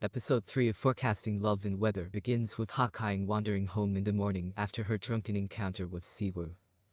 Episode 3 of Forecasting Love and Weather begins with Hawkeye wandering home in the morning after her drunken encounter with Siwoo.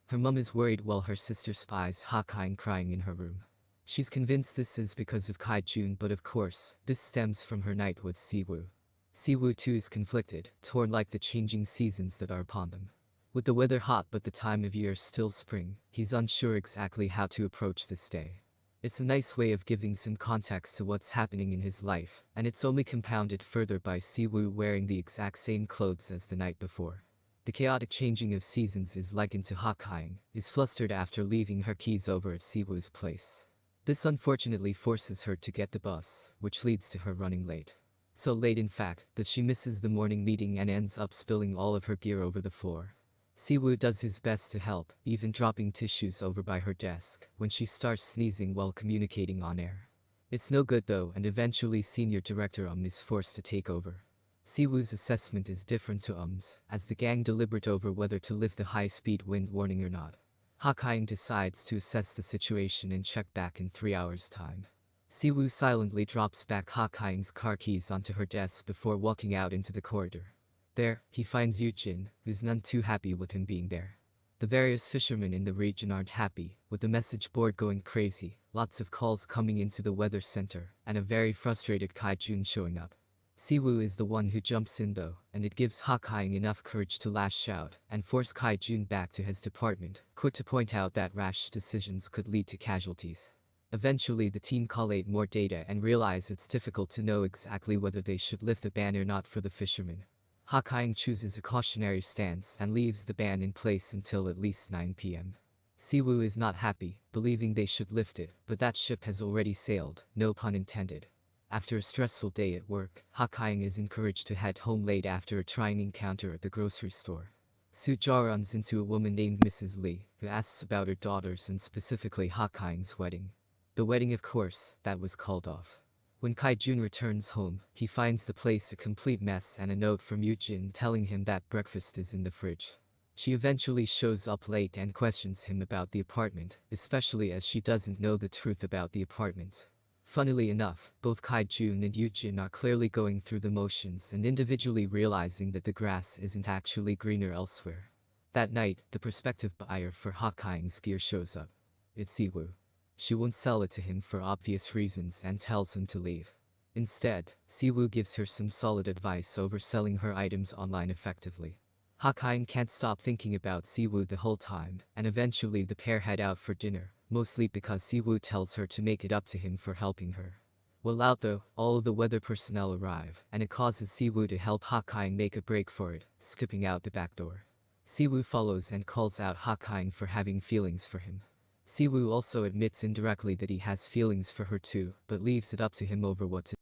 Her mom is worried while her sister spies Hawkeye crying in her room. She's convinced this is because of Kai-jun, but of course, this stems from her night with Siwoo. Siwoo too is conflicted, torn like the changing seasons that are upon them. With the weather hot but the time of year still spring, he's unsure exactly how to approach this day. It's a nice way of giving some context to what's happening in his life, and it's only compounded further by Siwoo wearing the exact same clothes as the night before. The chaotic changing of seasons is likened to Hawkeye, is flustered after leaving her keys over at Siwoo's place. This unfortunately forces her to get the bus, which leads to her running late. So late in fact, that she misses the morning meeting and ends up spilling all of her gear over the floor. Siwoo does his best to help, even dropping tissues over by her desk when she starts sneezing while communicating on air. It's no good though, and eventually senior director is forced to take over. Siwoo's assessment is different to as the gang deliberate over whether to lift the high-speed wind warning or not. Hawkeye decides to assess the situation and check back in 3 hours' time. Siwoo silently drops back Hawkeye's car keys onto her desk before walking out into the corridor. There, he finds Yujin, who's none too happy with him being there. The various fishermen in the region aren't happy, with the message board going crazy, lots of calls coming into the weather center, and a very frustrated Kai-jun showing up. Siwoo is the one who jumps in though, and it gives Hawkeye enough courage to lash out and force Kai-jun back to his department, quick to point out that rash decisions could lead to casualties. Eventually the team collate more data and realize it's difficult to know exactly whether they should lift the ban or not for the fishermen. Hawkeye chooses a cautionary stance and leaves the ban in place until at least 9 p.m. Siwoo is not happy, believing they should lift it, but that ship has already sailed, no pun intended. After a stressful day at work, Hawkeye is encouraged to head home late after a trying encounter at the grocery store. Suja runs into a woman named Mrs. Lee, who asks about her daughters and specifically Hawkeye's wedding. The wedding, of course, that was called off. When Kai-jun returns home, he finds the place a complete mess and a note from Yujin telling him that breakfast is in the fridge. She eventually shows up late and questions him about the apartment, especially as she doesn't know the truth about the apartment. Funnily enough, both Kai-jun and Yujin are clearly going through the motions and individually realizing that the grass isn't actually greener elsewhere. That night, the prospective buyer for Hawkeye's gear shows up. It's Siwoo. She won't sell it to him for obvious reasons and tells him to leave. Instead, Siwoo gives her some solid advice over selling her items online effectively. Hawkeye can't stop thinking about Siwoo the whole time, and eventually the pair head out for dinner, mostly because Siwoo tells her to make it up to him for helping her. While out though, all of the weather personnel arrive, and it causes Siwoo to help Hawkeye make a break for it, skipping out the back door. Siwoo follows and calls out Hawkeye for having feelings for him. Siwoo also admits indirectly that he has feelings for her too, but leaves it up to him over what to do.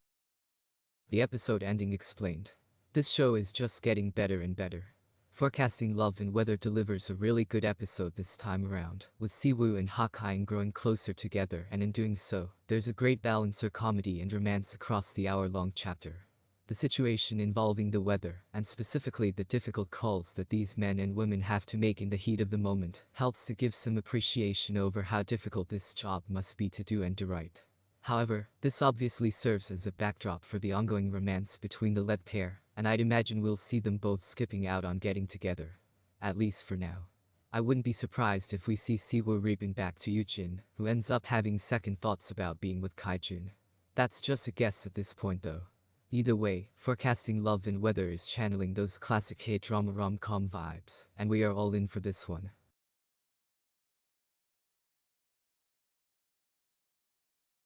The episode ending explained. This show is just getting better and better. Forecasting Love and Weather delivers a really good episode this time around, with Siwoo and Hawkeye growing closer together, and in doing so, there's a great balance of comedy and romance across the hour-long chapter. The situation involving the weather, and specifically the difficult calls that these men and women have to make in the heat of the moment, helps to give some appreciation over how difficult this job must be to do and do right. However, this obviously serves as a backdrop for the ongoing romance between the lead pair, and I'd imagine we'll see them both skipping out on getting together. At least for now. I wouldn't be surprised if we see Siwoo reaping back to Yujin, who ends up having second thoughts about being with Kai-jun. That's just a guess at this point though. Either way, Forecasting Love and Weather is channeling those classic K-drama rom-com vibes, and we are all in for this one.